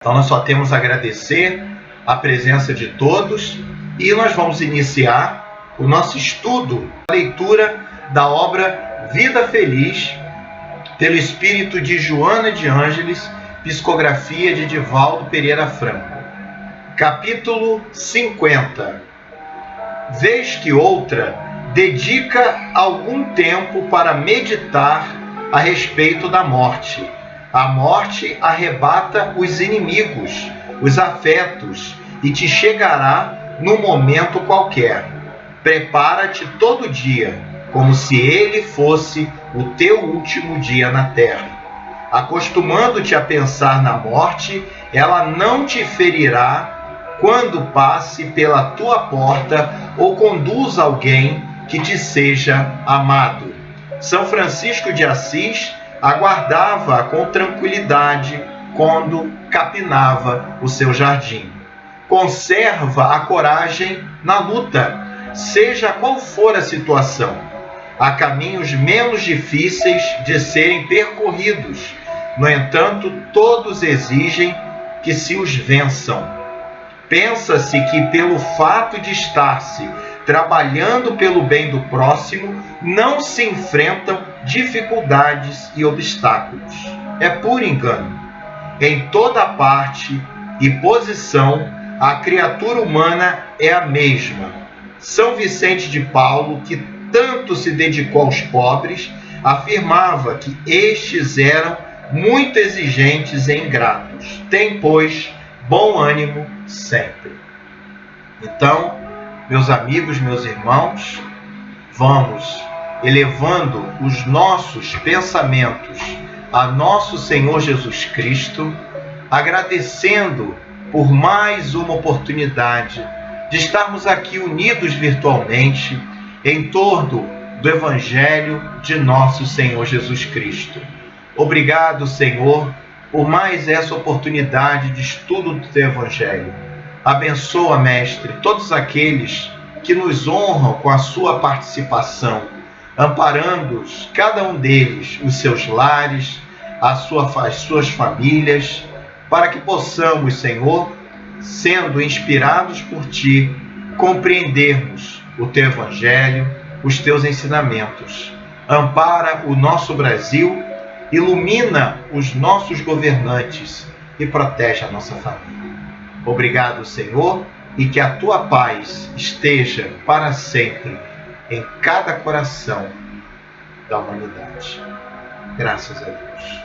Então nós só temos a agradecer a presença de todos e nós vamos iniciar o nosso estudo, a leitura da obra Vida Feliz, pelo espírito de Joana de Ângeles, psicografia de Divaldo Pereira Franco. Capítulo 50. Vez que outra dedica algum tempo para meditar a respeito da morte. A morte arrebata os inimigos, os afetos, e te chegará num momento qualquer. Prepara-te todo dia, como se ele fosse o teu último dia na terra. Acostumando-te a pensar na morte, ela não te ferirá quando passe pela tua porta ou conduza alguém que te seja amado. São Francisco de Assis aguardava com tranquilidade quando capinava o seu jardim. Conserva a coragem na luta, seja qual for a situação. Há caminhos menos difíceis de serem percorridos. No entanto, todos exigem que se os vençam. Pensa-se que pelo fato de estar-se trabalhando pelo bem do próximo, não se enfrentam dificuldades e obstáculos. É puro engano. Em toda parte e posição, a criatura humana é a mesma. São Vicente de Paulo, que tanto se dedicou aos pobres, afirmava que estes eram muito exigentes e ingratos. Tem, pois, bom ânimo sempre. Então, meus amigos, meus irmãos, vamos elevando os nossos pensamentos a nosso Senhor Jesus Cristo, agradecendo por mais uma oportunidade de estarmos aqui unidos virtualmente em torno do Evangelho de nosso Senhor Jesus Cristo. Obrigado, Senhor, por mais essa oportunidade de estudo do Teu Evangelho. Abençoa, Mestre, todos aqueles que nos honram com a sua participação, amparando-os, cada um deles, os seus lares, as suas famílias, para que possamos, Senhor, sendo inspirados por Ti, compreendermos o Teu Evangelho, os Teus ensinamentos. Ampara o nosso Brasil, ilumina os nossos governantes e protege a nossa família. Obrigado, Senhor, e que a Tua paz esteja para sempre em cada coração da humanidade. Graças a Deus.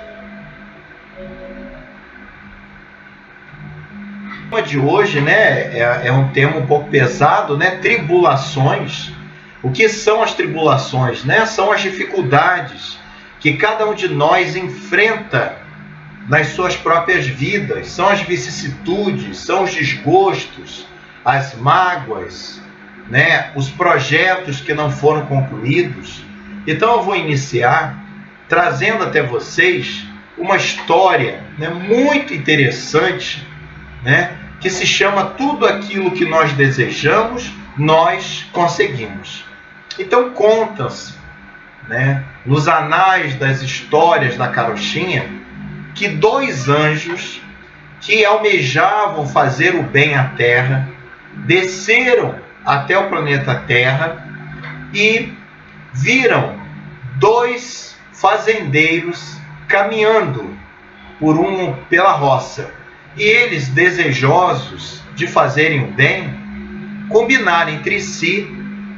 O tema de hoje, é um tema um pouco pesado, Tribulações. O que são as tribulações, São as dificuldades que cada um de nós enfrenta nas suas próprias vidas, são as vicissitudes, são os desgostos, as mágoas, os projetos que não foram concluídos. Então eu vou iniciar trazendo até vocês uma história muito interessante, que se chama Tudo Aquilo que Nós Desejamos, Nós Conseguimos. Então conta-se, nos anais das histórias da carochinha, que dois anjos que almejavam fazer o bem à Terra desceram até o planeta Terra e viram dois fazendeiros caminhando pela roça. E eles, desejosos de fazerem o bem, combinaram entre si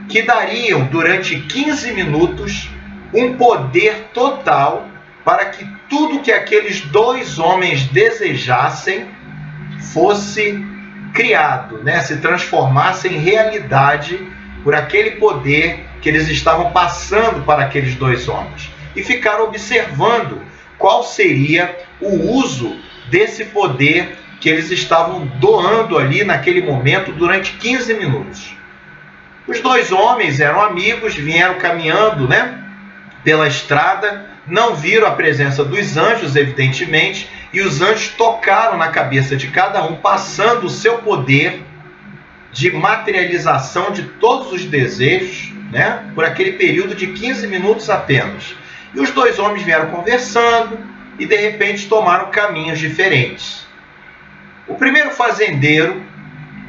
que dariam durante 15 minutos um poder total para que tudo que aqueles dois homens desejassem fosse criado, se transformasse em realidade por aquele poder que eles estavam passando para aqueles dois homens. E ficaram observando qual seria o uso desse poder que eles estavam doando ali naquele momento durante 15 minutos. Os dois homens eram amigos, vieram caminhando, pela estrada, não viram a presença dos anjos, evidentemente, e os anjos tocaram na cabeça de cada um, passando o seu poder de materialização de todos os desejos, por aquele período de 15 minutos apenas. E os dois homens vieram conversando e, de repente, tomaram caminhos diferentes. O primeiro fazendeiro,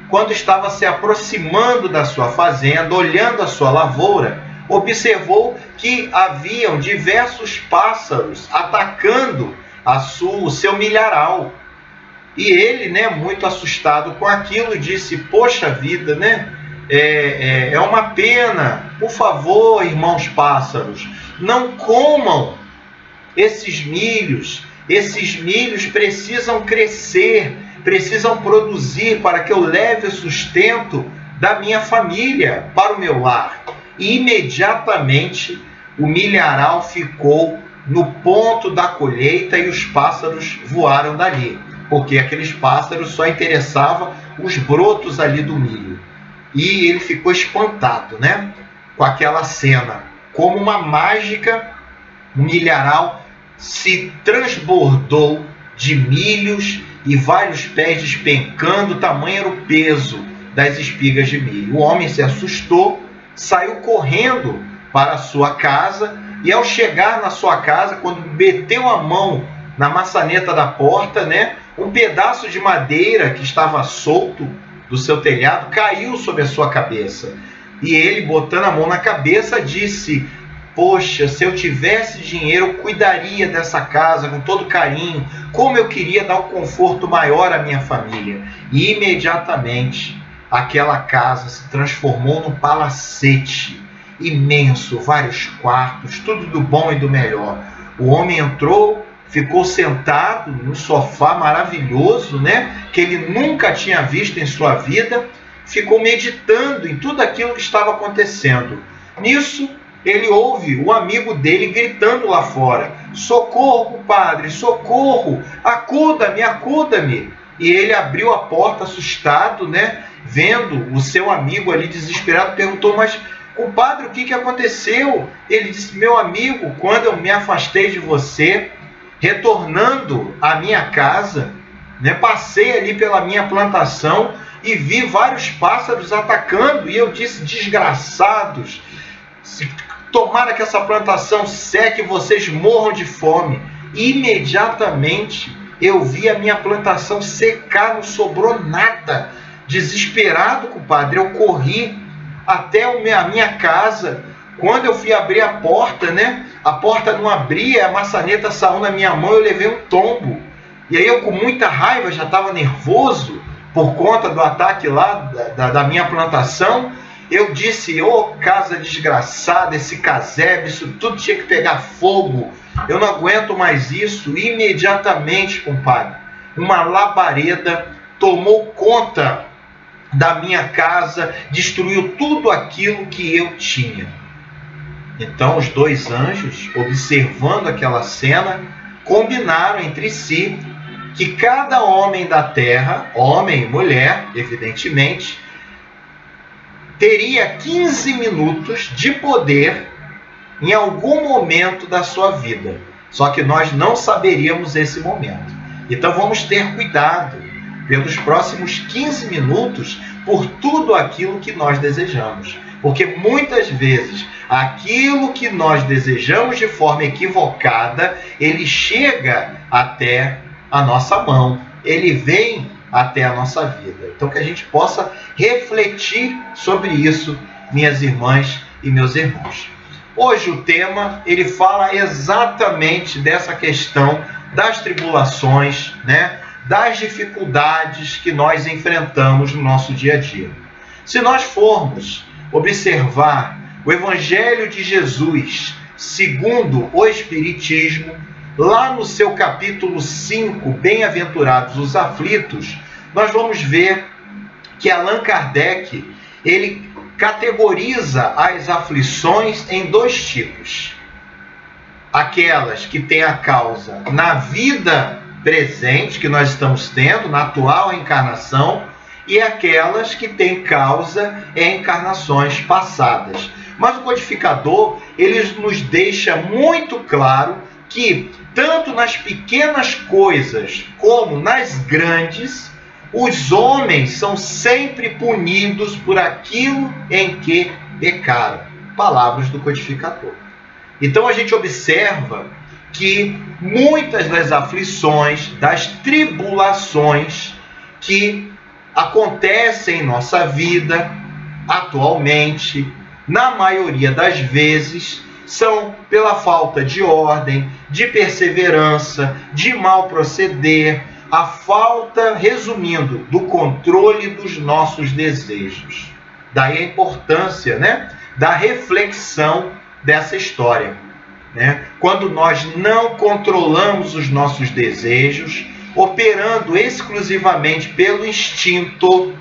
quando estava se aproximando da sua fazenda, olhando a sua lavoura, observou que haviam diversos pássaros atacando o seu milharal. E ele, muito assustado com aquilo, disse: poxa vida, é uma pena. Por favor, irmãos pássaros, não comam esses milhos. Esses milhos precisam crescer, precisam produzir para que eu leve o sustento da minha família para o meu lar. E imediatamente o milharal ficou no ponto da colheita e os pássaros voaram dali, porque aqueles pássaros só interessavam os brotos ali do milho. E ele ficou espantado, com aquela cena. Como uma mágica, o milharal se transbordou de milhos e vários pés despencando, tamanho era o peso das espigas de milho. O homem se assustou, saiu correndo para a sua casa e ao chegar na sua casa, quando meteu a mão na maçaneta da porta, um pedaço de madeira que estava solto do seu telhado caiu sobre a sua cabeça. E ele, botando a mão na cabeça, disse: poxa, se eu tivesse dinheiro, eu cuidaria dessa casa com todo carinho. Como eu queria dar um conforto maior à minha família. E imediatamente aquela casa se transformou num palacete imenso, vários quartos, tudo do bom e do melhor. O homem entrou, ficou sentado no sofá maravilhoso, que ele nunca tinha visto em sua vida, ficou meditando em tudo aquilo que estava acontecendo. Nisso, ele ouve o amigo dele gritando lá fora: socorro, padre, socorro, acuda-me, acuda-me. E ele abriu a porta assustado, vendo o seu amigo ali desesperado, perguntou: mas, compadre, o que aconteceu? Ele disse: meu amigo, quando eu me afastei de você, retornando à minha casa, passei ali pela minha plantação e vi vários pássaros atacando, e eu disse: desgraçados, tomara que essa plantação seque e vocês morram de fome. Imediatamente eu vi a minha plantação secar, não sobrou nada. Desesperado, compadre, eu corri até a minha casa. Quando eu fui abrir a porta, a porta não abria, a maçaneta saiu na minha mão, eu levei um tombo. E aí eu, com muita raiva, já estava nervoso por conta do ataque lá da minha plantação. Eu disse: ô casa desgraçada, esse casebre, isso tudo tinha que pegar fogo. Eu não aguento mais isso. E imediatamente, compadre, uma labareda tomou conta da minha casa, destruiu tudo aquilo que eu tinha. Então os dois anjos, observando aquela cena, combinaram entre si que cada homem da terra, homem e mulher, evidentemente, teria 15 minutos de poder em algum momento da sua vida. Só que nós não saberíamos esse momento. Então vamos ter cuidado pelos próximos 15 minutos por tudo aquilo que nós desejamos. Porque muitas vezes aquilo que nós desejamos de forma equivocada, ele chega até a nossa mão. Ele vem até a nossa vida. Então que a gente possa refletir sobre isso, minhas irmãs e meus irmãos. Hoje o tema, ele fala exatamente dessa questão das tribulações, das dificuldades que nós enfrentamos no nosso dia a dia. Se nós formos observar o Evangelho de Jesus segundo o Espiritismo, lá no seu capítulo 5, Bem-aventurados os aflitos, nós vamos ver que Allan Kardec, ele categoriza as aflições em dois tipos. Aquelas que têm a causa na vida presente, que nós estamos tendo, na atual encarnação, e aquelas que têm causa em encarnações passadas. Mas o codificador, ele nos deixa muito claro que, tanto nas pequenas coisas como nas grandes, os homens são sempre punidos por aquilo em que pecaram. Palavras do codificador. Então a gente observa que muitas das aflições, das tribulações, que acontecem em nossa vida atualmente, na maioria das vezes, são pela falta de ordem, de perseverança, de mal proceder, a falta, resumindo, do controle dos nossos desejos. Daí a importância, da reflexão dessa história. Quando nós não controlamos os nossos desejos, operando exclusivamente pelo instinto,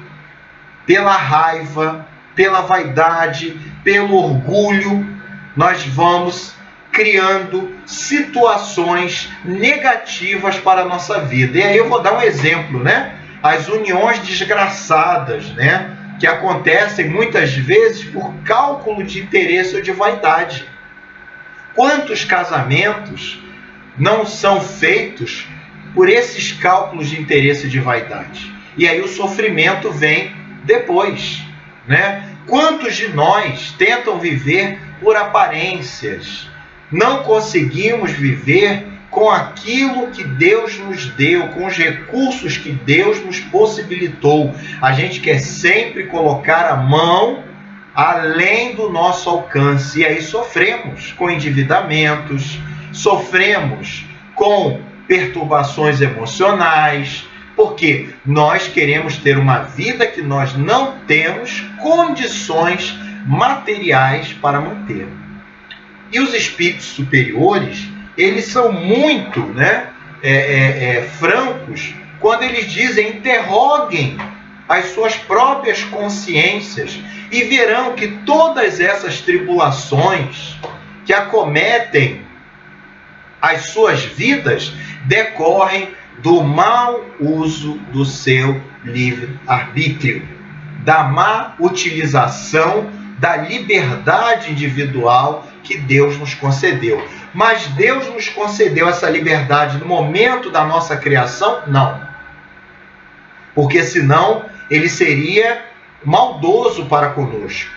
pela raiva, pela vaidade, pelo orgulho, nós vamos criando situações negativas para a nossa vida. E aí eu vou dar um exemplo, as uniões desgraçadas, que acontecem muitas vezes por cálculo de interesse ou de vaidade. Quantos casamentos não são feitos por esses cálculos de interesse e de vaidade? E aí o sofrimento vem depois, Quantos de nós tentam viver por aparências? Não conseguimos viver com aquilo que Deus nos deu, com os recursos que Deus nos possibilitou. A gente quer sempre colocar a mão além do nosso alcance. E aí sofremos com endividamentos, sofremos com perturbações emocionais, porque nós queremos ter uma vida que nós não temos condições materiais para manter. E os espíritos superiores, eles são muito francos quando eles dizem: interroguem as suas próprias consciências e verão que todas essas tribulações que acometem as suas vidas decorrem do mau uso do seu livre-arbítrio, da má utilização da liberdade individual que Deus nos concedeu. Mas Deus nos concedeu essa liberdade no momento da nossa criação? Não. Porque senão ele seria maldoso para conosco,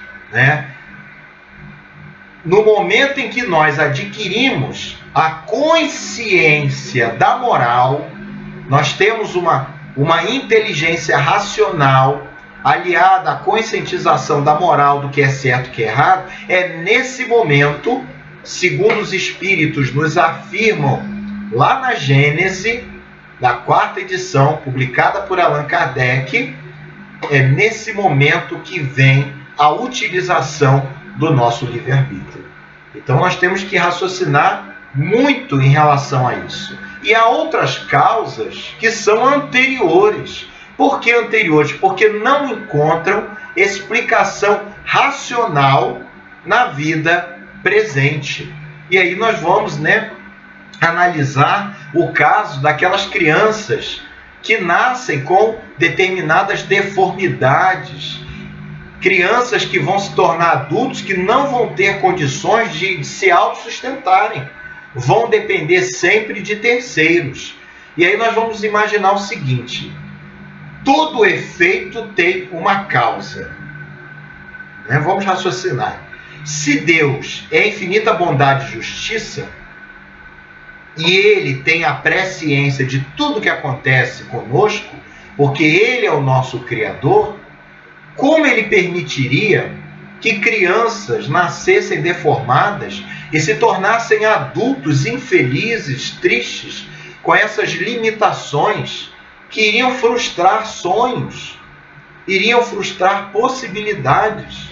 No momento em que nós adquirimos a consciência da moral, nós temos uma inteligência racional aliada à conscientização da moral do que é certo e que é errado. É nesse momento, segundo os espíritos nos afirmam lá na Gênese, da 4ª edição, publicada por Allan Kardec, é nesse momento que vem a utilização do nosso livre-arbítrio. Então nós temos que raciocinar muito em relação a isso. E há outras causas que são anteriores. Por que anteriores? Porque não encontram explicação racional na vida presente. E aí nós vamos, analisar o caso daquelas crianças que nascem com determinadas deformidades. Crianças que vão se tornar adultos que não vão ter condições de se autossustentarem. Vão depender sempre de terceiros. E aí nós vamos imaginar o seguinte: todo efeito tem uma causa. Vamos raciocinar. Se Deus é infinita bondade e justiça, e Ele tem a presciência de tudo que acontece conosco, porque Ele é o nosso Criador, como Ele permitiria que crianças nascessem deformadas e se tornassem adultos infelizes, tristes, com essas limitações que iriam frustrar sonhos, iriam frustrar possibilidades,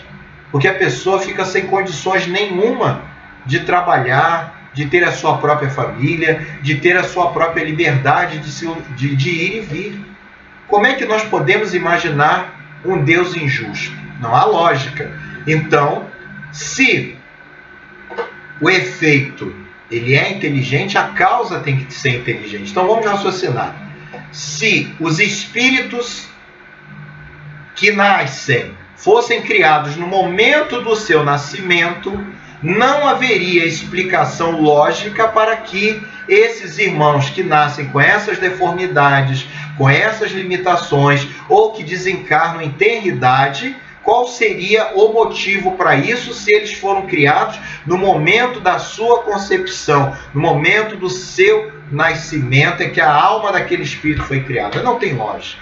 porque a pessoa fica sem condições nenhuma de trabalhar, de ter a sua própria família, de ter a sua própria liberdade de ir e vir. Como é que nós podemos imaginar um Deus injusto? Não há lógica. Então, se o efeito ele é inteligente, a causa tem que ser inteligente. Então vamos raciocinar. Se os espíritos que nascem fossem criados no momento do seu nascimento, não haveria explicação lógica para que esses irmãos que nascem com essas deformidades, com essas limitações, ou que desencarnam em tenridade, qual seria o motivo para isso se eles foram criados no momento da sua concepção, no momento do seu nascimento, é que a alma daquele espírito foi criada? Não tem lógica.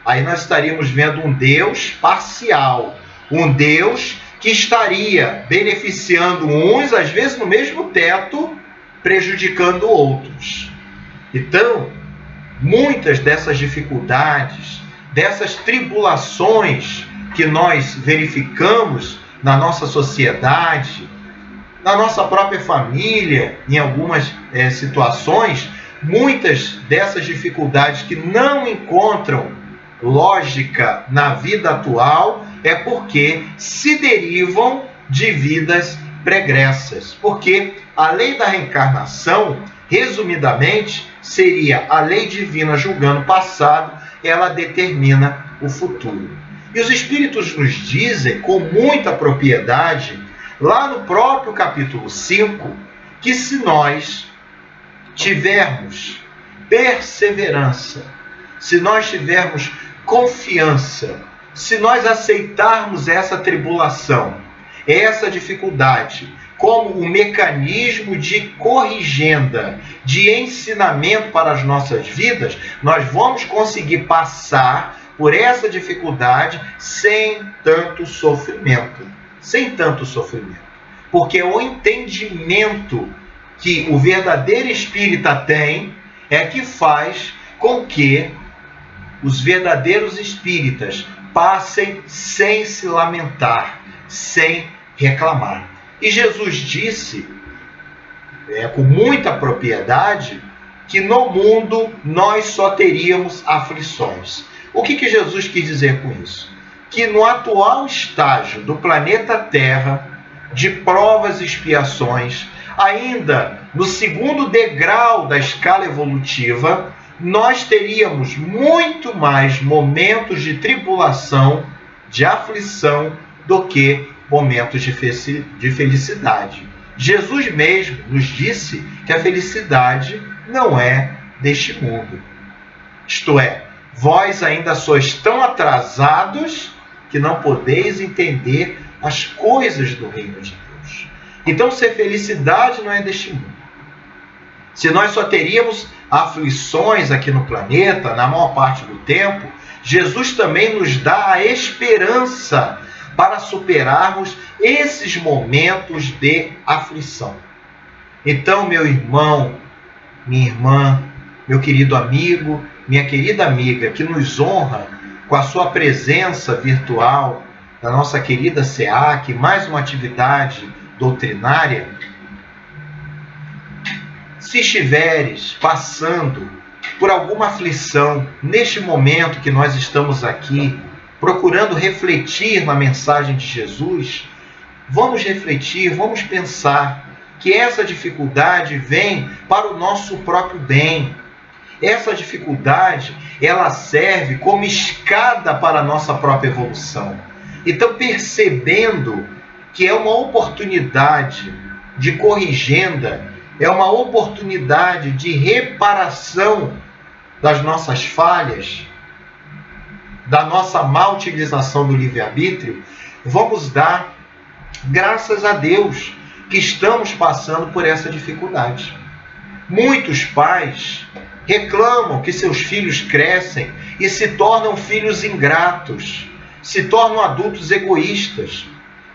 aí nós estaríamos vendo um Deus parcial, um Deus que estaria beneficiando uns, às vezes no mesmo teto, prejudicando outros. Então, muitas dessas dificuldades, dessas tribulações que nós verificamos na nossa sociedade, na nossa própria família, em algumas situações, muitas dessas dificuldades que não encontram lógica na vida atual é porque se derivam de vidas pregressas. Porque a lei da reencarnação, resumidamente, seria a lei divina julgando o passado, ela determina o futuro. E os Espíritos nos dizem, com muita propriedade, lá no próprio capítulo 5, que se nós tivermos perseverança, se nós tivermos confiança, se nós aceitarmos essa tribulação, essa dificuldade, como um mecanismo de corrigenda, de ensinamento para as nossas vidas, nós vamos conseguir passar por essa dificuldade sem tanto sofrimento. Sem tanto sofrimento. Porque o entendimento que o verdadeiro espírita tem é que faz com que os verdadeiros espíritas passem sem se lamentar, sem reclamar. E Jesus disse, com muita propriedade, que no mundo nós só teríamos aflições. O que Jesus quis dizer com isso? Que no atual estágio do planeta Terra, de provas e expiações, ainda no segundo degrau da escala evolutiva, nós teríamos muito mais momentos de tribulação, de aflição, do que momentos de felicidade. Jesus mesmo nos disse que a felicidade não é deste mundo. Isto é, vós ainda sois tão atrasados que não podeis entender as coisas do reino de Deus. Então, se a felicidade não é deste mundo, se nós só teríamos aflições aqui no planeta, na maior parte do tempo, Jesus também nos dá a esperança para superarmos esses momentos de aflição. Então, meu irmão, minha irmã, meu querido amigo, minha querida amiga, que nos honra com a sua presença virtual na nossa querida SEAC, mais uma atividade doutrinária, se estiveres passando por alguma aflição neste momento que nós estamos aqui, procurando refletir na mensagem de Jesus, vamos refletir, vamos pensar que essa dificuldade vem para o nosso próprio bem. Essa dificuldade, ela serve como escada para a nossa própria evolução. Então, percebendo que é uma oportunidade de corrigenda, é uma oportunidade de reparação das nossas falhas, da nossa má utilização do livre-arbítrio, vamos dar graças a Deus que estamos passando por essa dificuldade. Muitos pais reclamam que seus filhos crescem e se tornam filhos ingratos, se tornam adultos egoístas.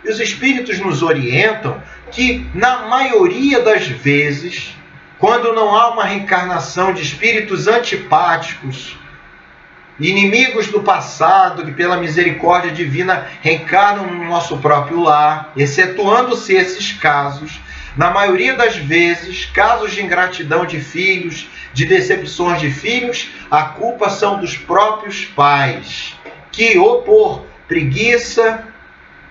E os Espíritos nos orientam que, na maioria das vezes, quando não há uma reencarnação de espíritos antipáticos, inimigos do passado, que pela misericórdia divina reencarnam no nosso próprio lar, excetuando-se esses casos, na maioria das vezes, casos de ingratidão de filhos, de decepções de filhos, a culpa são dos próprios pais, que ou por preguiça,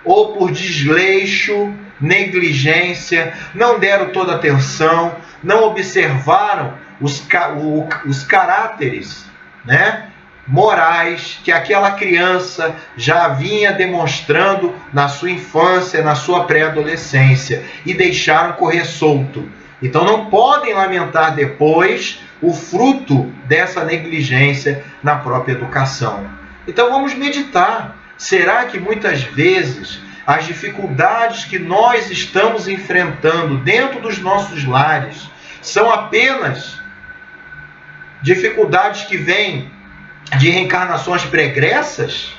ou por desleixo, negligência, não deram toda atenção, não observaram os caráteres, morais que aquela criança já vinha demonstrando na sua infância, na sua pré-adolescência, e deixaram correr solto. Então não podem lamentar depois o fruto dessa negligência na própria educação. Então vamos meditar. Será que muitas vezes as dificuldades que nós estamos enfrentando dentro dos nossos lares são apenas dificuldades que vêm de reencarnações pregressas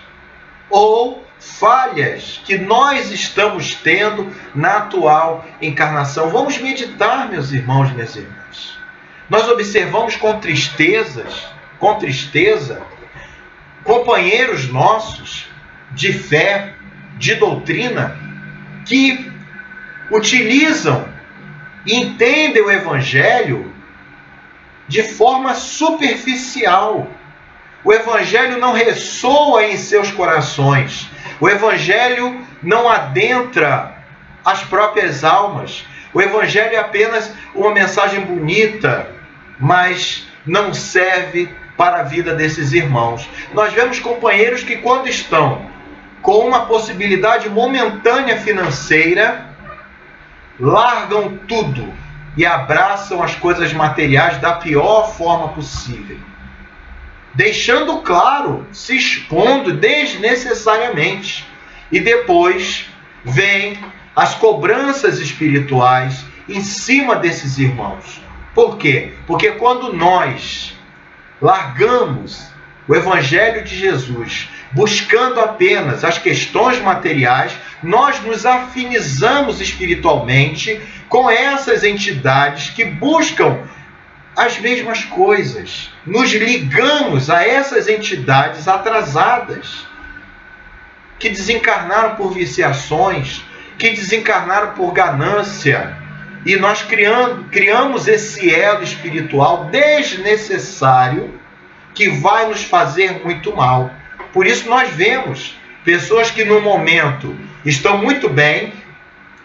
ou falhas que nós estamos tendo na atual encarnação. Vamos meditar, meus irmãos, minhas irmãs. Nós observamos com tristeza, companheiros nossos de fé, de doutrina, que utilizam e entendem o Evangelho de forma superficial. O Evangelho não ressoa em seus corações. O Evangelho não adentra as próprias almas. O Evangelho é apenas uma mensagem bonita, mas não serve para a vida desses irmãos. Nós vemos companheiros que, quando estão com uma possibilidade momentânea financeira, largam tudo e abraçam as coisas materiais da pior forma possível, deixando claro, se expondo desnecessariamente. E depois vem as cobranças espirituais em cima desses irmãos. Por quê? Porque quando nós largamos o Evangelho de Jesus, buscando apenas as questões materiais, nós nos afinizamos espiritualmente com essas entidades que buscam as mesmas coisas. Nos ligamos a essas entidades atrasadas, que desencarnaram por viciações, que desencarnaram por ganância, e nós criamos esse elo espiritual desnecessário que vai nos fazer muito mal. Por isso nós vemos pessoas que no momento estão muito bem,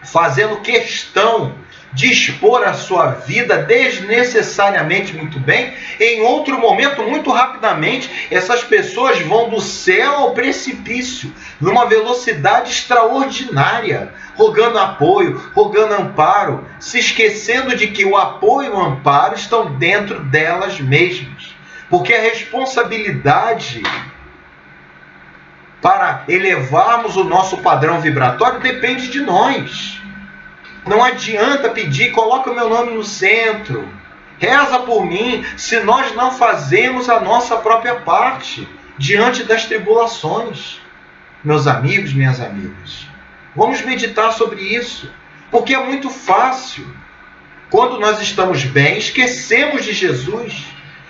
fazendo questão de expor a sua vida desnecessariamente muito bem. Em outro momento, muito rapidamente, essas pessoas vão do céu ao precipício, numa velocidade extraordinária, rogando apoio, rogando amparo, se esquecendo de que o apoio e o amparo estão dentro delas mesmas. Porque a responsabilidade para elevarmos o nosso padrão vibratório depende de nós. Não adianta pedir, coloca o meu nome no centro, reza por mim, se nós não fazemos a nossa própria parte diante das tribulações. Meus amigos, minhas amigas, vamos meditar sobre isso, porque é muito fácil. Quando nós estamos bem, esquecemos de Jesus,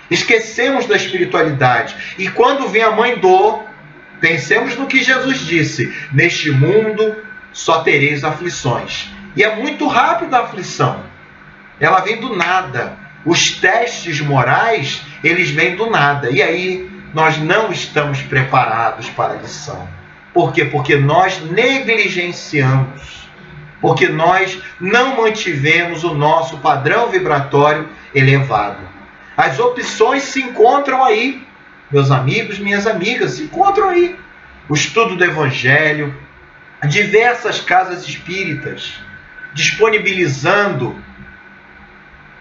esquecemos da espiritualidade. E quando vem a mãe dor, pensemos no que Jesus disse: neste mundo só tereis aflições. E é muito rápida a aflição. Ela vem do nada. Os testes morais, eles vêm do nada. E aí nós não estamos preparados para a lição. Por quê? Porque nós negligenciamos. Porque nós não mantivemos o nosso padrão vibratório elevado. As opções se encontram aí. Meus amigos, minhas amigas, se encontram aí. O estudo do Evangelho, diversas casas espíritas, disponibilizando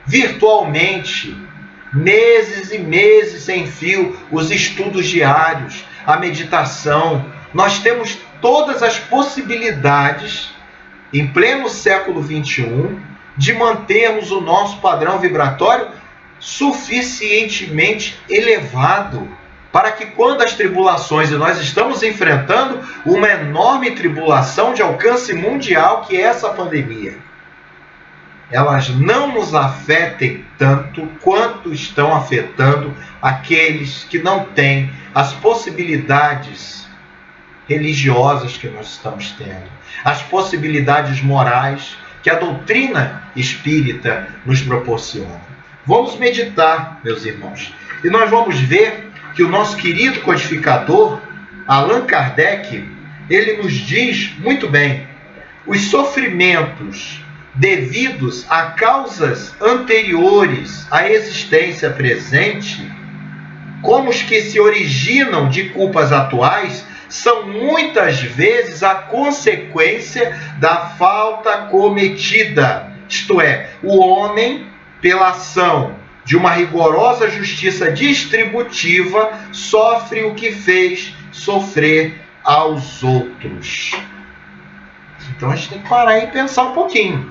virtualmente, meses e meses sem fio, os estudos diários, a meditação. Nós temos todas as possibilidades, em pleno século XXI, de mantermos o nosso padrão vibratório suficientemente elevado, para que quando as tribulações, e nós estamos enfrentando uma enorme tribulação de alcance mundial, que é essa pandemia, elas não nos afetem tanto quanto estão afetando aqueles que não têm as possibilidades religiosas que nós estamos tendo, as possibilidades morais que a doutrina espírita nos proporciona. Vamos meditar, meus irmãos, e nós vamos ver que o nosso querido codificador, Allan Kardec, ele nos diz muito bem: os sofrimentos devidos a causas anteriores à existência presente, como os que se originam de culpas atuais, são muitas vezes a consequência da falta cometida. Isto é, o homem, pela ação de uma rigorosa justiça distributiva, sofre o que fez sofrer aos outros. Então a gente tem que parar e pensar um pouquinho.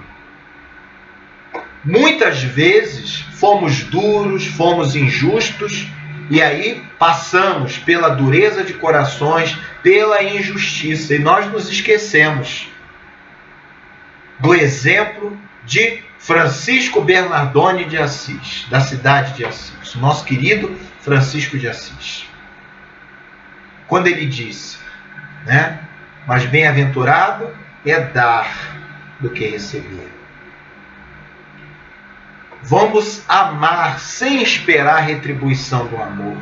Muitas vezes fomos duros, fomos injustos E aí passamos pela dureza de corações, pela injustiça, e nós nos esquecemos do exemplo de Francisco Bernardone de Assis, da cidade de Assis, nosso querido Francisco de Assis. Quando ele disse, mas bem-aventurado é dar do que receber. Vamos amar sem esperar retribuição do amor.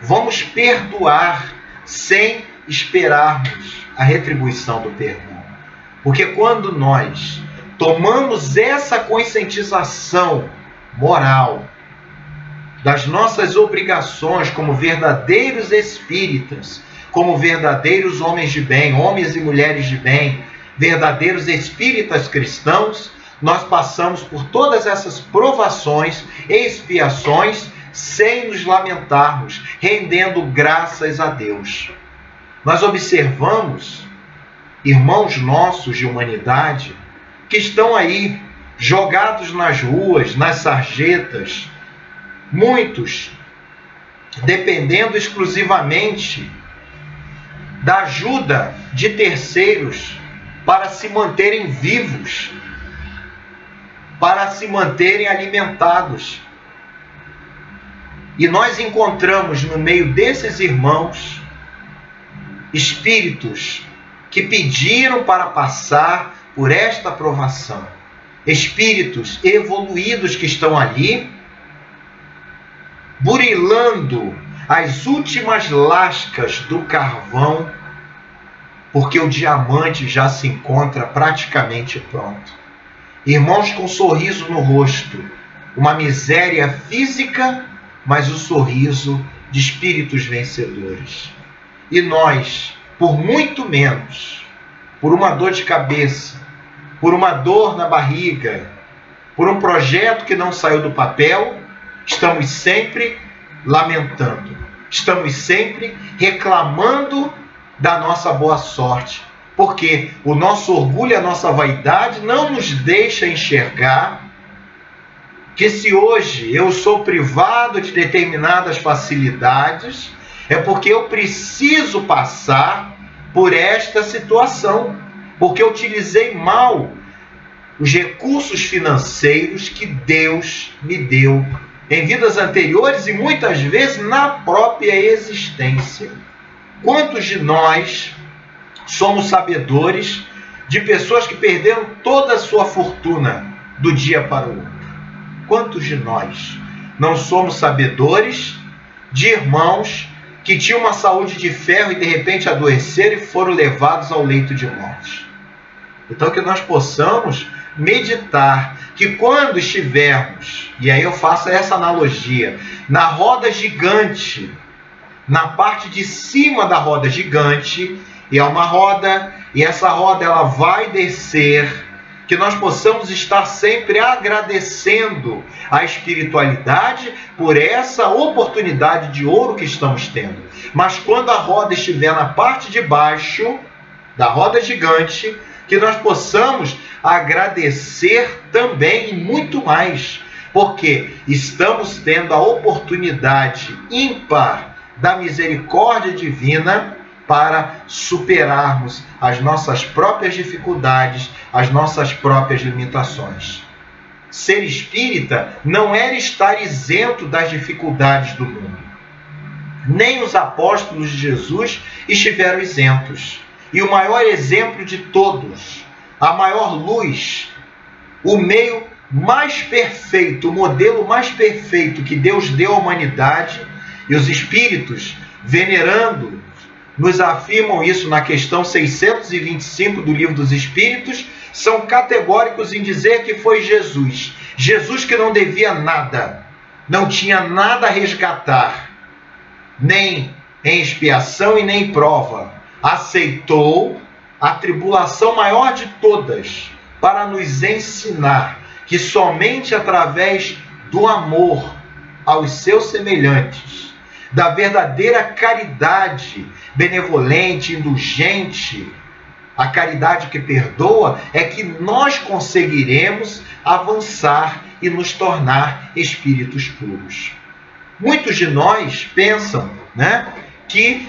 Vamos perdoar sem esperarmos a retribuição do perdão. Porque quando nós tomamos essa conscientização moral das nossas obrigações como verdadeiros espíritas, como verdadeiros homens de bem, homens e mulheres de bem, verdadeiros espíritas cristãos, nós passamos por todas essas provações e expiações sem nos lamentarmos, rendendo graças a Deus. Nós observamos irmãos nossos de humanidade que estão aí jogados nas ruas, nas sarjetas, muitos dependendo exclusivamente da ajuda de terceiros para se manterem vivos, para se manterem alimentados. E nós encontramos no meio desses irmãos espíritos que pediram para passar por esta provação. Espíritos evoluídos que estão ali, burilando as últimas lascas do carvão, porque o diamante já se encontra praticamente pronto. Irmãos com sorriso no rosto, uma miséria física, mas o sorriso de espíritos vencedores. E nós, por muito menos, por uma dor de cabeça, por uma dor na barriga, por um projeto que não saiu do papel, estamos sempre lamentando, estamos sempre reclamando da nossa boa sorte, porque o nosso orgulho e a nossa vaidade não nos deixa enxergar que se hoje eu sou privado de determinadas facilidades, é porque eu preciso passar por esta situação, porque eu utilizei mal os recursos financeiros que Deus me deu em vidas anteriores e muitas vezes na própria existência. Quantos de nós somos sabedores de pessoas que perderam toda a sua fortuna do dia para o outro? Quantos de nós não somos sabedores de irmãos que tinham uma saúde de ferro e de repente adoeceram e foram levados ao leito de morte? Então que nós possamos meditar que quando estivermos, e aí eu faço essa analogia, na roda gigante, na parte de cima da roda gigante, e é uma roda, e essa roda ela vai descer, que nós possamos estar sempre agradecendo a espiritualidade por essa oportunidade de ouro que estamos tendo. Mas quando a roda estiver na parte de baixo da roda gigante, que nós possamos agradecer também e muito mais, porque estamos tendo a oportunidade ímpar da misericórdia divina para superarmos as nossas próprias dificuldades, as nossas próprias limitações. Ser espírita não era estar isento das dificuldades do mundo. Nem os apóstolos de Jesus estiveram isentos. E o maior exemplo de todos, a maior luz, o meio mais perfeito, o modelo mais perfeito que Deus deu à humanidade, e os espíritos, venerando, nos afirmam isso na questão 625 do Livro dos Espíritos, são categóricos em dizer que foi Jesus. Jesus que não devia nada, não tinha nada a resgatar, nem em expiação e nem em prova. Aceitou a tribulação maior de todas para nos ensinar que somente através do amor aos seus semelhantes, da verdadeira caridade benevolente, indulgente, a caridade que perdoa, é que nós conseguiremos avançar e nos tornar espíritos puros. Muitos de nós pensam, né, que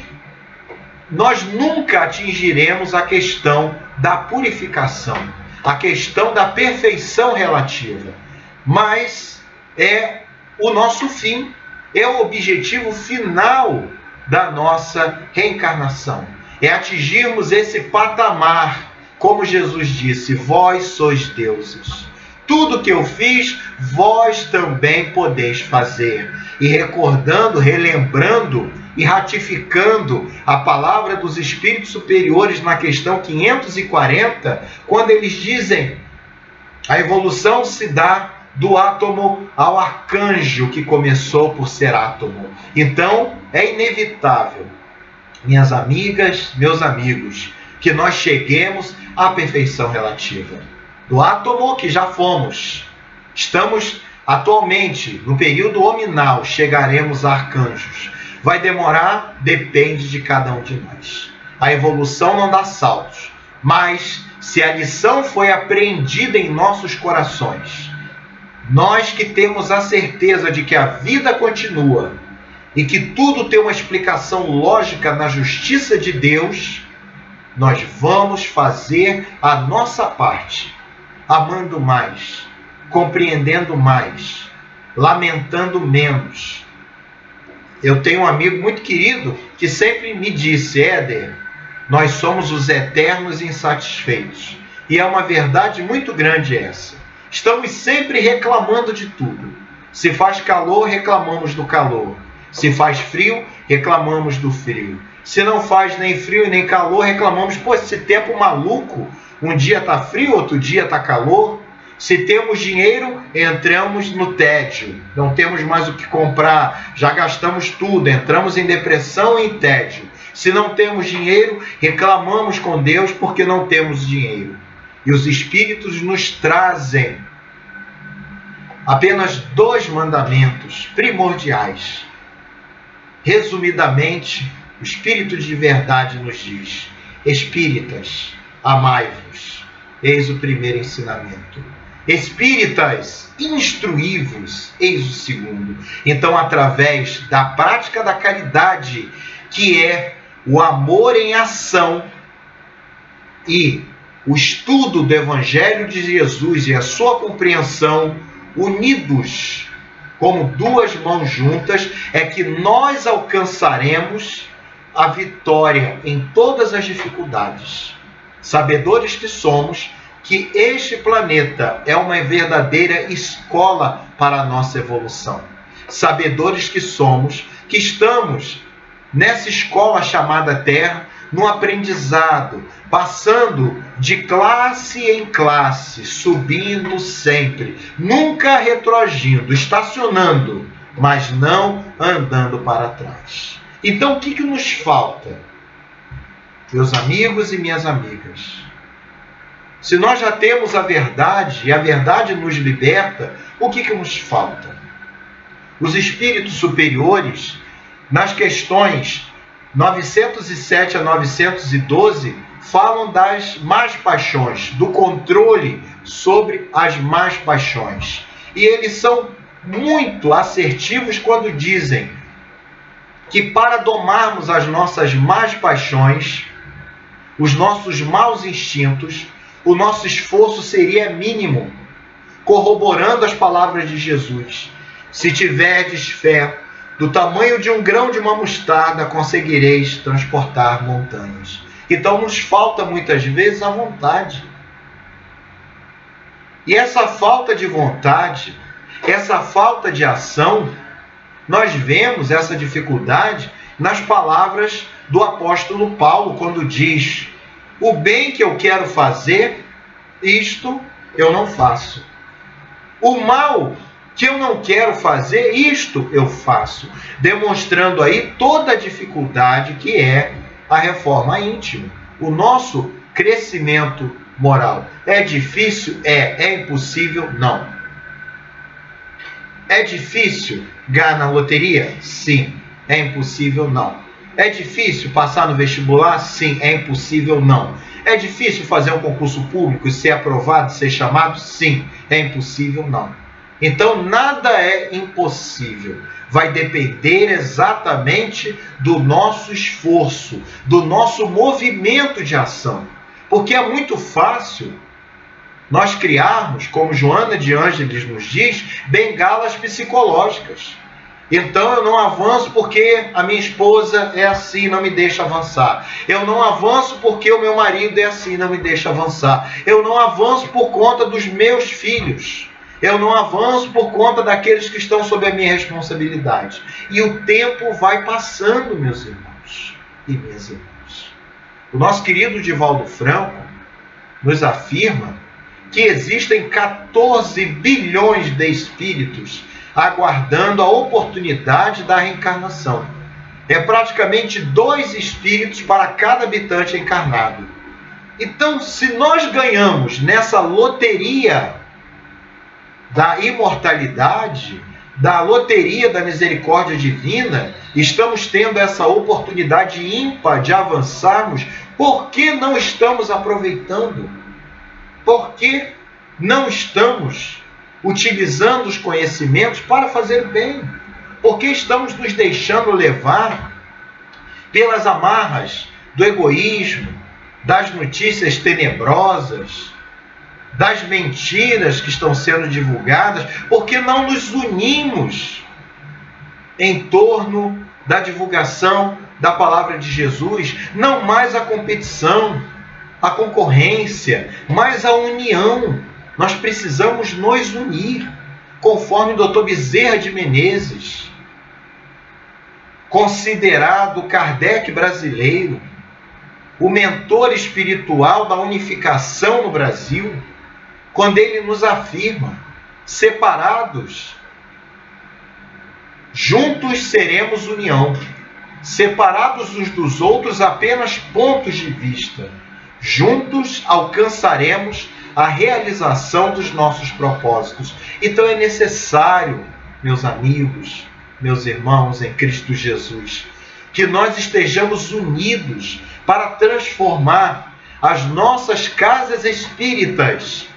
nós nunca atingiremos a questão da purificação, a questão da perfeição relativa. Mas é o nosso fim, é o objetivo final da nossa reencarnação. É atingirmos esse patamar, como Jesus disse, vós sois deuses. Tudo que eu fiz, vós também podeis fazer. E recordando, relembrando e ratificando a palavra dos espíritos superiores na questão 540, quando eles dizem a evolução se dá do átomo ao arcanjo, que começou por ser átomo. Então, é inevitável, minhas amigas, meus amigos, que nós cheguemos à perfeição relativa. Do átomo que já fomos, estamos atualmente no período hominal, chegaremos a arcanjos. Vai demorar? Depende de cada um de nós. A evolução não dá saltos, mas se a lição foi apreendida em nossos corações, nós que temos a certeza de que a vida continua e que tudo tem uma explicação lógica na justiça de Deus, nós vamos fazer a nossa parte, amando mais, compreendendo mais, lamentando menos. Eu tenho um amigo muito querido que sempre me disse: Éder, nós somos os eternos insatisfeitos. E é uma verdade muito grande essa. Estamos sempre reclamando de tudo. Se faz calor, reclamamos do calor. Se faz frio, reclamamos do frio. Se não faz nem frio nem calor, reclamamos, pô, esse tempo maluco, um dia está frio, outro dia está calor. Se temos dinheiro, entramos no tédio, não temos mais o que comprar, já gastamos tudo, entramos em depressão e em tédio. Se não temos dinheiro, reclamamos com Deus porque não temos dinheiro. E os Espíritos nos trazem apenas 2 mandamentos primordiais. Resumidamente, o Espírito de verdade nos diz: Espíritas, amai-vos. Eis o primeiro ensinamento. Espíritas, instruí-vos. Eis o segundo. Então, através da prática da caridade, que é o amor em ação, e o estudo do Evangelho de Jesus e a sua compreensão, unidos como 2 mãos juntas, é que nós alcançaremos a vitória em todas as dificuldades. Sabedores que somos que este planeta é uma verdadeira escola para a nossa evolução. Sabedores que somos que estamos nessa escola chamada Terra, no aprendizado, passando de classe em classe, subindo sempre, nunca retroagindo, estacionando, mas não andando para trás. Então, o que nos falta, meus amigos e minhas amigas? Se nós já temos a verdade, e a verdade nos liberta, o que nos falta? Os espíritos superiores, nas questões 907 a 912, falam das más paixões, do controle sobre as más paixões. E eles são muito assertivos quando dizem que para domarmos as nossas más paixões, os nossos maus instintos, o nosso esforço seria mínimo, corroborando as palavras de Jesus. Se tiverdes fé do tamanho de um grão de uma mostarda, conseguireis transportar montanhas. Então nos falta muitas vezes a vontade. E essa falta de vontade, essa falta de ação, nós vemos essa dificuldade nas palavras do apóstolo Paulo, quando diz: o bem que eu quero fazer, isto eu não faço. O mal que eu não quero fazer, isto eu faço. Demonstrando aí toda a dificuldade que é a reforma íntima. O nosso crescimento moral. É difícil? É impossível? Não. É difícil ganhar na loteria? Sim. É impossível? Não. É difícil passar no vestibular? Sim. É impossível? Não. É difícil fazer um concurso público e ser aprovado, ser chamado? Sim. É impossível? Não. Então, nada é impossível. vai depender exatamente do nosso esforço, do nosso movimento de ação. Porque é muito fácil nós criarmos, como Joana de Ângeles nos diz, bengalas psicológicas. Então eu não avanço porque a minha esposa é assim, não me deixa avançar. Eu não avanço porque o meu marido é assim, não me deixa avançar. Eu não avanço por conta dos meus filhos. Eu não avanço por conta daqueles que estão sob a minha responsabilidade. E o tempo vai passando, meus irmãos e minhas irmãs. O nosso querido Divaldo Franco nos afirma que existem 14 bilhões de espíritos aguardando a oportunidade da reencarnação. É praticamente 2 espíritos para cada habitante encarnado. Então, se nós ganhamos nessa loteria da imortalidade, da loteria da misericórdia divina, estamos tendo essa oportunidade ímpar de avançarmos, por que não estamos aproveitando? Por que não estamos utilizando os conhecimentos para fazer bem? Por que estamos nos deixando levar pelas amarras do egoísmo, das notícias tenebrosas, das mentiras que estão sendo divulgadas? Por que não nos unimos em torno da divulgação da palavra de Jesus? Não mais a competição, a concorrência, mas a união. Nós precisamos nos unir, conforme o Dr. Bezerra de Menezes, considerado Kardec brasileiro, o mentor espiritual da unificação no Brasil, quando ele nos afirma: separados, juntos seremos união, separados uns dos outros apenas pontos de vista, juntos alcançaremos a realização dos nossos propósitos. Então é necessário, meus amigos, meus irmãos em Cristo Jesus, que nós estejamos unidos para transformar as nossas casas espíritas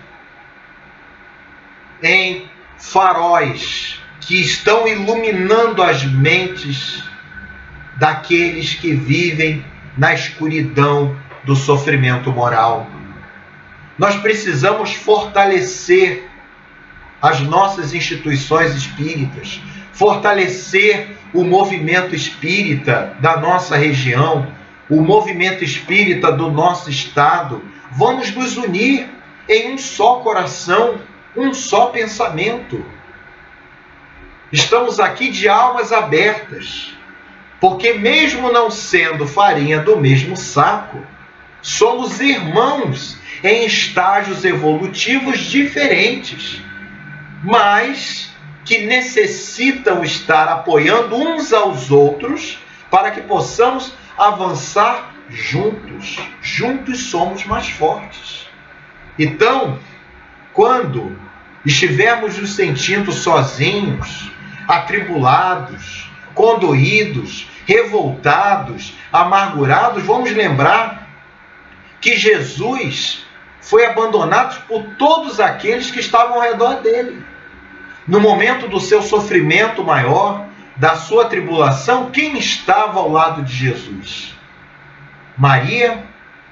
em faróis que estão iluminando as mentes daqueles que vivem na escuridão do sofrimento moral. Nós precisamos fortalecer as nossas instituições espíritas, fortalecer o movimento espírita da nossa região, o movimento espírita do nosso estado. Vamos nos unir em um só coração, um só pensamento. Estamos aqui de almas abertas, porque mesmo não sendo farinha do mesmo saco, somos irmãos em estágios evolutivos diferentes, mas que necessitam estar apoiando uns aos outros para que possamos avançar juntos. Juntos somos mais fortes. Então, quando estivermos nos sentindo sozinhos, atribulados, condoídos, revoltados, amargurados, vamos lembrar que Jesus foi abandonado por todos aqueles que estavam ao redor dele. No momento do seu sofrimento maior, da sua tribulação, quem estava ao lado de Jesus? Maria,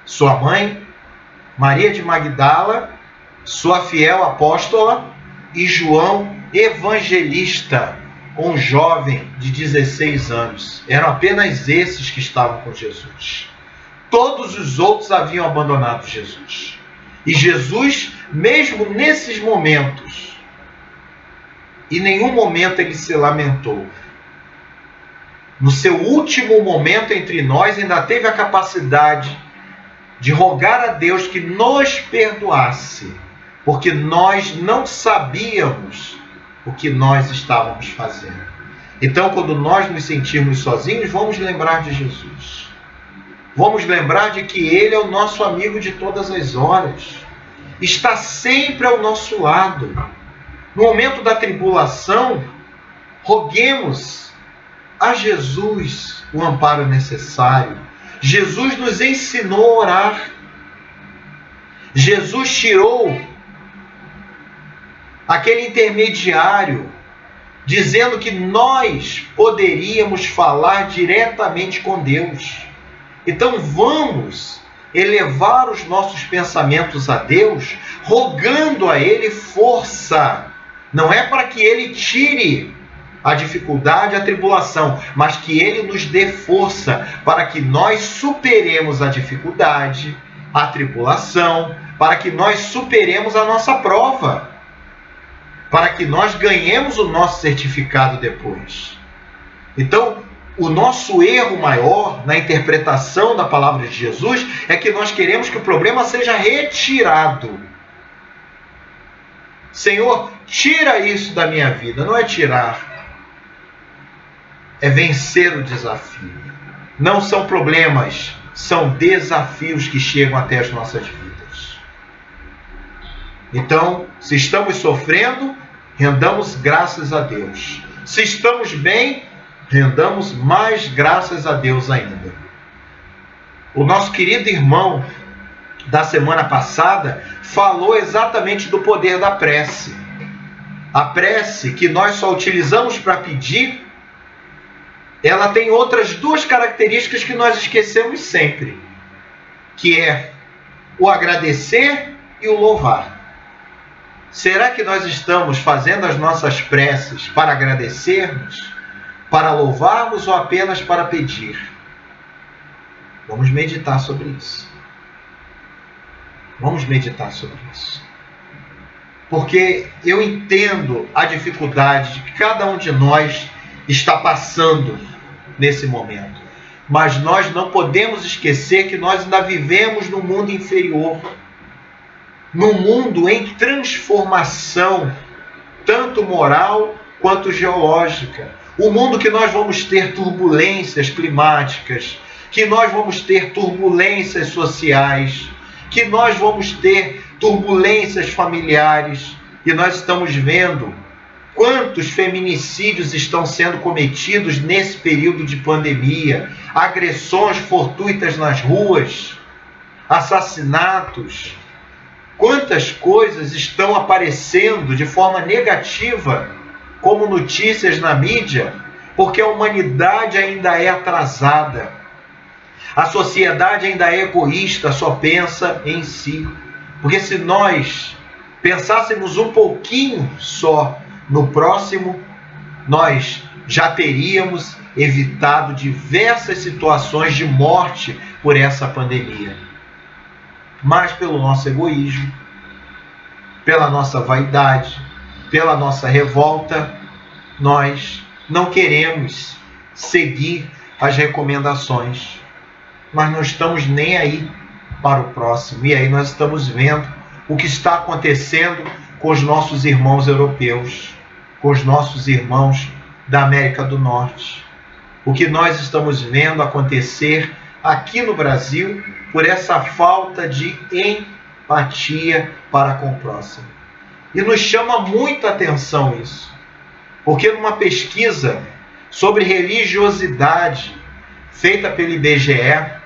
sua mãe, Maria de Magdala, sua fiel apóstola, e João Evangelista, um jovem de 16 anos. Eram apenas esses que estavam com Jesus. Todos os outros haviam abandonado Jesus. E Jesus, mesmo nesses momentos, em nenhum momento ele se lamentou. No seu último momento entre nós, ainda teve a capacidade de rogar a Deus que nos perdoasse, porque nós não sabíamos o que nós estávamos fazendo. Então, quando nós nos sentirmos sozinhos, vamos lembrar de Jesus. Vamos lembrar de que Ele é o nosso amigo de todas as horas. Está sempre ao nosso lado. No momento da tribulação, roguemos a Jesus o amparo necessário. Jesus nos ensinou a orar. Jesus tirou aquele intermediário dizendo que nós poderíamos falar diretamente com Deus. Então vamos elevar os nossos pensamentos a Deus, rogando a Ele força. Não é para que Ele tire a dificuldade, a tribulação, mas que Ele nos dê força para que nós superemos a dificuldade, a tribulação, para que nós superemos a nossa prova, para que nós ganhemos o nosso certificado depois. Então, o nosso erro maior na interpretação da palavra de Jesus é que nós queremos que o problema seja retirado. Senhor, tira isso da minha vida. Não é tirar, é vencer o desafio. Não são problemas, são desafios que chegam até as nossas vidas. Então, se estamos sofrendo, rendamos graças a Deus. Se estamos bem, rendamos mais graças a Deus ainda. O nosso querido irmão da semana passada falou exatamente do poder da prece. A prece que nós só utilizamos para pedir, ela tem outras duas características que nós esquecemos sempre, que é o agradecer e o louvar. Será que nós estamos fazendo as nossas preces para agradecermos, para louvarmos ou apenas para pedir? Vamos meditar sobre isso. Vamos meditar sobre isso. Porque eu entendo a dificuldade que cada um de nós está passando nesse momento. Mas nós não podemos esquecer que nós ainda vivemos num mundo inferior, num mundo em transformação, tanto moral quanto geológica. Um mundo que nós vamos ter turbulências climáticas, que nós vamos ter turbulências sociais, que nós vamos ter turbulências familiares. E nós estamos vendo quantos feminicídios estão sendo cometidos nesse período de pandemia, agressões fortuitas nas ruas, assassinatos. Quantas coisas estão aparecendo de forma negativa como notícias na mídia, porque a humanidade ainda é atrasada. A sociedade ainda é egoísta, só pensa em si. Porque se nós pensássemos um pouquinho só no próximo, nós já teríamos evitado diversas situações de morte por essa pandemia. Mas pelo nosso egoísmo, pela nossa vaidade, pela nossa revolta, nós não queremos seguir as recomendações. Mas não estamos nem aí para o próximo. E aí nós estamos vendo o que está acontecendo com os nossos irmãos europeus, com os nossos irmãos da América do Norte. O que nós estamos vendo acontecer aqui no Brasil por essa falta de empatia para com o próximo. E nos chama muita atenção isso, porque numa pesquisa sobre religiosidade feita pelo IBGE,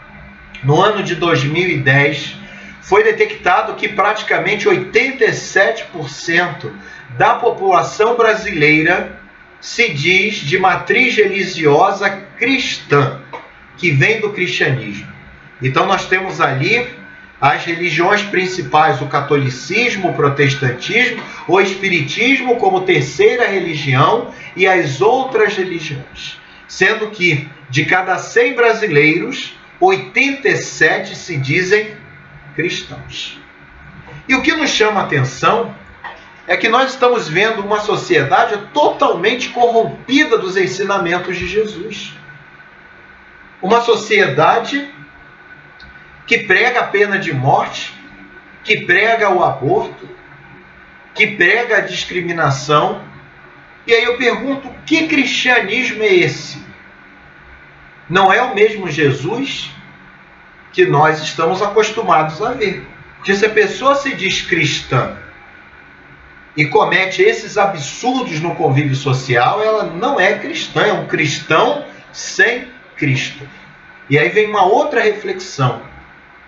no ano de 2010, foi detectado que praticamente 87% da população brasileira se diz de matriz religiosa cristã, que vem do cristianismo. Então nós temos ali as religiões principais, o catolicismo, o protestantismo, o espiritismo como terceira religião e as outras religiões. Sendo que de cada 100 brasileiros, 87 se dizem cristãos. E o que nos chama a atenção é que nós estamos vendo uma sociedade totalmente corrompida dos ensinamentos de Jesus. Uma sociedade que prega a pena de morte, que prega o aborto, que prega a discriminação. E aí eu pergunto, que cristianismo é esse? Não é o mesmo Jesus que nós estamos acostumados a ver. Porque se a pessoa se diz cristã e comete esses absurdos no convívio social, ela não é cristã, é um cristão sem Cristo. E aí vem uma outra reflexão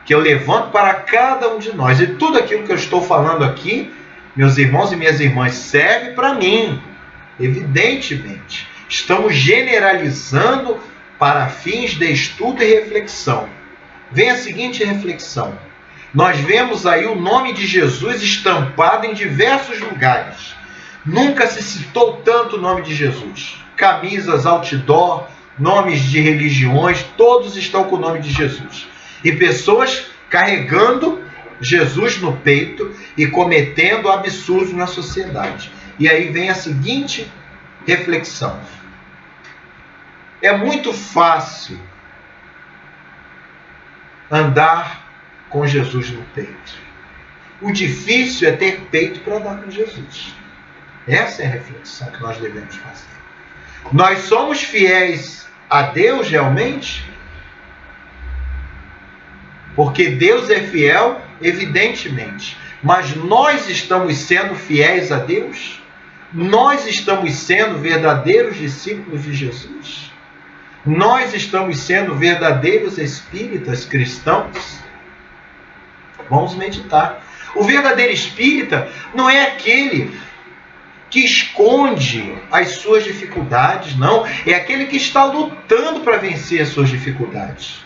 que eu levanto para cada um de nós. E tudo aquilo que eu estou falando aqui, meus irmãos e minhas irmãs, serve para mim. Evidentemente, estamos generalizando para fins de estudo e reflexão. Vem a seguinte reflexão. Nós vemos aí o nome de Jesus estampado em diversos lugares. Nunca se citou tanto o nome de Jesus. Camisas, outdoor, nomes de religiões, todos estão com o nome de Jesus. E pessoas carregando Jesus no peito e cometendo absurdos na sociedade. E aí vem a seguinte reflexão. É muito fácil andar com Jesus no peito. O difícil é ter peito para andar com Jesus. Essa é a reflexão que nós devemos fazer. Nós somos fiéis a Deus realmente? Porque Deus é fiel, evidentemente. Mas nós estamos sendo fiéis a Deus? Nós estamos sendo verdadeiros discípulos de Jesus? Nós estamos sendo verdadeiros espíritas cristãos? Vamos meditar. O verdadeiro espírita não é aquele que esconde as suas dificuldades, não. É aquele que está lutando para vencer as suas dificuldades.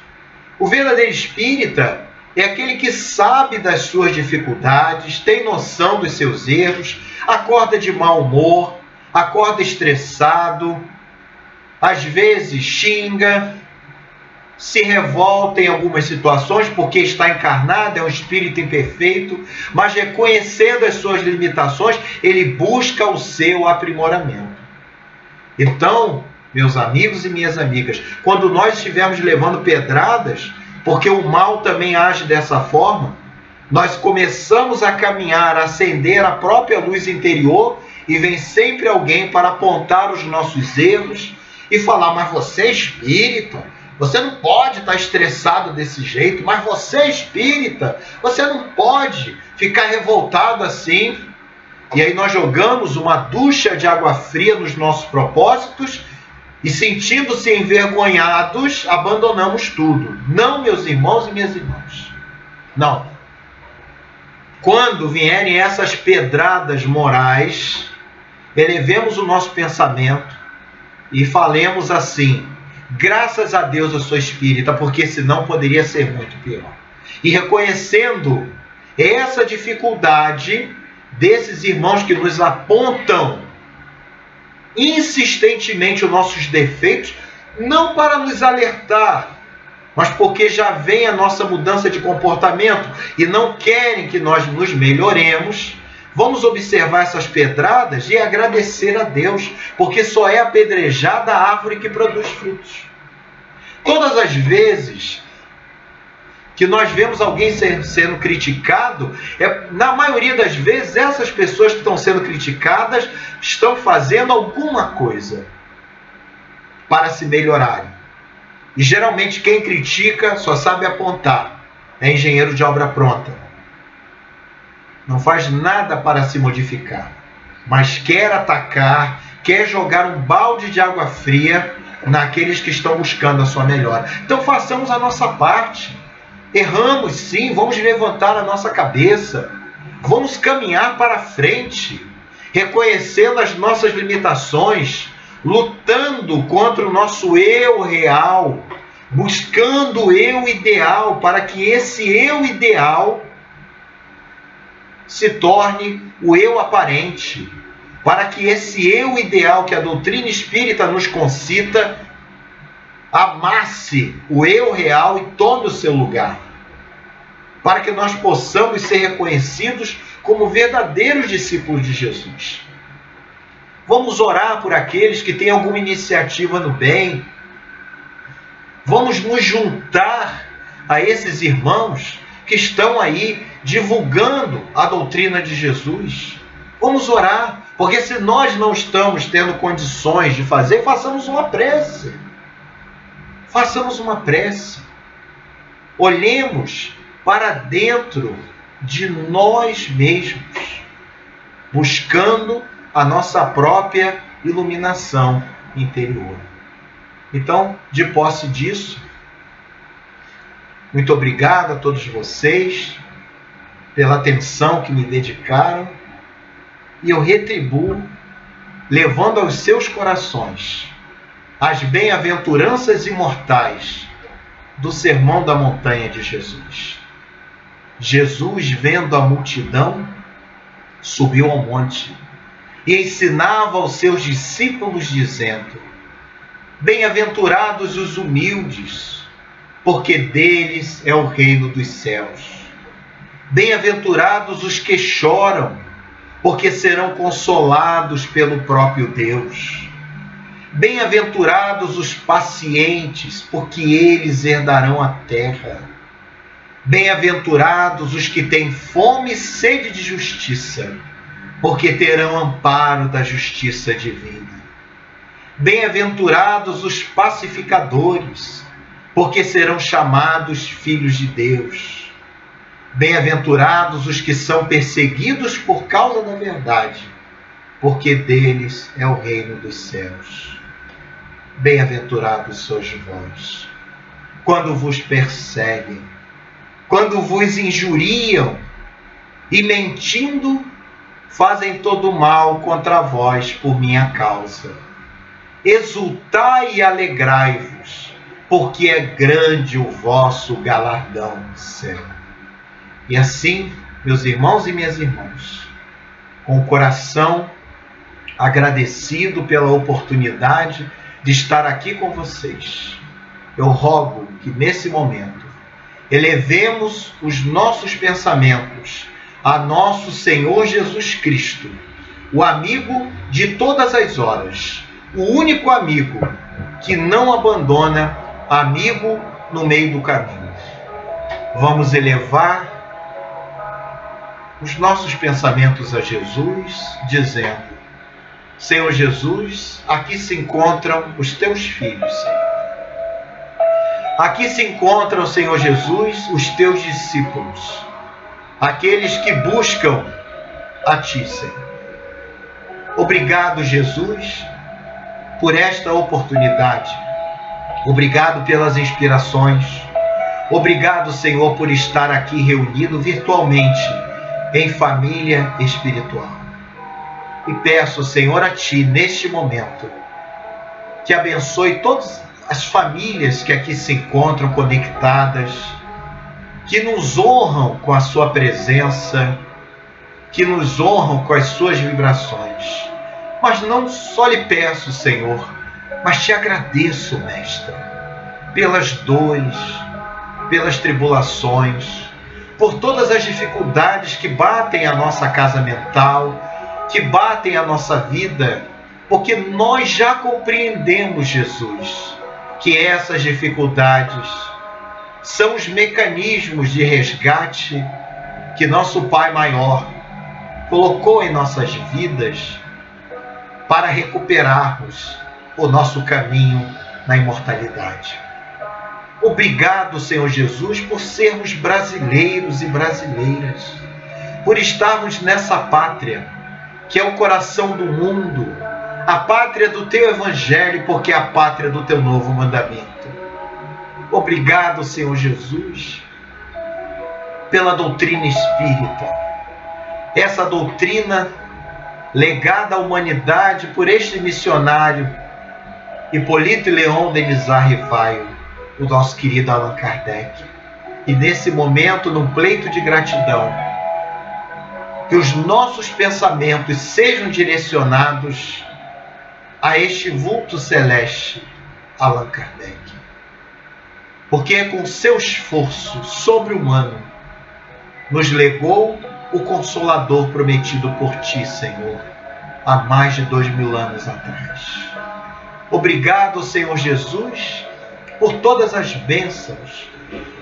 O verdadeiro espírita é aquele que sabe das suas dificuldades, tem noção dos seus erros, acorda de mau humor, acorda estressado, às vezes xinga, se revolta em algumas situações porque está encarnado, é um espírito imperfeito, mas reconhecendo as suas limitações, ele busca o seu aprimoramento. Então, meus amigos e minhas amigas, quando nós estivermos levando pedradas, porque o mal também age dessa forma, nós começamos a caminhar, a acender a própria luz interior e vem sempre alguém para apontar os nossos erros e falar, mas você é espírita, você não pode estar estressado desse jeito, mas você é espírita, você não pode ficar revoltado assim. E aí nós jogamos uma ducha de água fria nos nossos propósitos e, sentindo-se envergonhados, abandonamos tudo. Não, meus irmãos e minhas irmãs. Não. Quando vierem essas pedradas morais, elevemos o nosso pensamento e falemos assim, graças a Deus eu sou espírita, porque senão poderia ser muito pior. E reconhecendo essa dificuldade desses irmãos que nos apontam insistentemente os nossos defeitos, não para nos alertar, mas porque já vem a nossa mudança de comportamento e não querem que nós nos melhoremos, vamos observar essas pedradas e agradecer a Deus, porque só é apedrejada a árvore que produz frutos. Todas as vezes que nós vemos alguém sendo criticado, na maioria das vezes, essas pessoas que estão sendo criticadas estão fazendo alguma coisa para se melhorarem. E geralmente quem critica só sabe apontar, é engenheiro de obra pronta. Não faz nada para se modificar, mas quer atacar, quer jogar um balde de água fria naqueles que estão buscando a sua melhora. Então façamos a nossa parte. Erramos sim, vamos levantar a nossa cabeça, vamos caminhar para frente, reconhecendo as nossas limitações, lutando contra o nosso eu real, buscando o eu ideal, para que esse eu ideal se torne o eu aparente, para que esse eu ideal que a doutrina espírita nos concita amasse o eu real e tome o seu lugar, para que nós possamos ser reconhecidos como verdadeiros discípulos de Jesus. Vamos orar por aqueles que têm alguma iniciativa no bem. Vamos nos juntar a esses irmãos que estão aí divulgando a doutrina de Jesus. Vamos orar, porque se nós não estamos tendo condições de fazer, façamos uma prece. Façamos uma prece. Olhemos para dentro de nós mesmos, buscando a nossa própria iluminação interior. Então, de posse disso, muito obrigado a todos vocês pela atenção que me dedicaram, e eu retribuo levando aos seus corações as bem-aventuranças imortais do Sermão da Montanha de Jesus. Jesus, vendo a multidão, subiu ao monte e ensinava aos seus discípulos, dizendo: Bem-aventurados os humildes, porque deles é o reino dos céus. Bem-aventurados os que choram, porque serão consolados pelo próprio Deus. Bem-aventurados os pacientes, porque eles herdarão a terra. Bem-aventurados os que têm fome e sede de justiça, porque terão amparo da justiça divina. Bem-aventurados os pacificadores, porque serão chamados filhos de Deus. Bem-aventurados os que são perseguidos por causa da verdade, porque deles é o reino dos céus. Bem-aventurados sois vós, quando vos perseguem, quando vos injuriam e, mentindo, fazem todo mal contra vós por minha causa. Exultai e alegrai-vos, porque é grande o vosso galardão no céu. E assim, meus irmãos e minhas irmãs, com o coração agradecido pela oportunidade de estar aqui com vocês, eu rogo que nesse momento elevemos os nossos pensamentos a nosso Senhor Jesus Cristo, o amigo de todas as horas, o único amigo que não abandona, amigo no meio do caminho. Vamos elevar os nossos pensamentos a Jesus, dizendo: Senhor Jesus, aqui se encontram os teus filhos, Senhor. Aqui se encontram, Senhor Jesus, os teus discípulos, aqueles que buscam a Ti, Senhor. Obrigado, Jesus, por esta oportunidade. Obrigado pelas inspirações. Obrigado, Senhor, por estar aqui reunido virtualmente em família espiritual. E peço, Senhor, a Ti, neste momento, que abençoe todas as famílias que aqui se encontram conectadas, que nos honram com a Sua presença, que nos honram com as Suas vibrações. Mas não só lhe peço, Senhor, mas Te agradeço, Mestre, pelas dores, pelas tribulações, por todas as dificuldades que batem a nossa casa mental, que batem a nossa vida, porque nós já compreendemos, Jesus, que essas dificuldades são os mecanismos de resgate que nosso Pai Maior colocou em nossas vidas para recuperarmos o nosso caminho na imortalidade. Obrigado, Senhor Jesus, por sermos brasileiros e brasileiras, por estarmos nessa pátria que é o coração do mundo, a pátria do Teu Evangelho, porque é a pátria do Teu novo mandamento. Obrigado, Senhor Jesus, pela doutrina espírita, essa doutrina legada à humanidade por este missionário Hipólito Léon Denisard Rivaio, o nosso querido Allan Kardec. E nesse momento, num pleito de gratidão, que os nossos pensamentos sejam direcionados a este vulto celeste, Allan Kardec. Porque é com seu esforço sobre-humano nos legou o Consolador prometido por Ti, Senhor, há mais de 2000 anos atrás. Obrigado, Senhor Jesus, por todas as bênçãos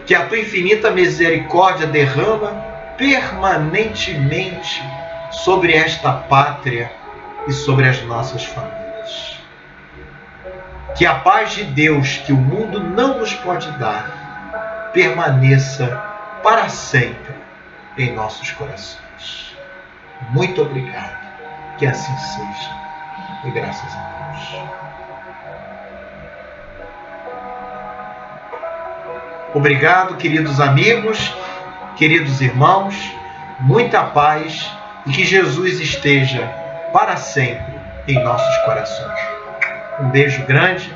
que a Tua infinita misericórdia derrama permanentemente sobre esta pátria e sobre as nossas famílias. Que a paz de Deus, que o mundo não nos pode dar, permaneça para sempre em nossos corações. Muito obrigado. Que assim seja. E graças a Deus. Obrigado, queridos amigos, queridos irmãos, muita paz e que Jesus esteja para sempre em nossos corações. Um beijo grande.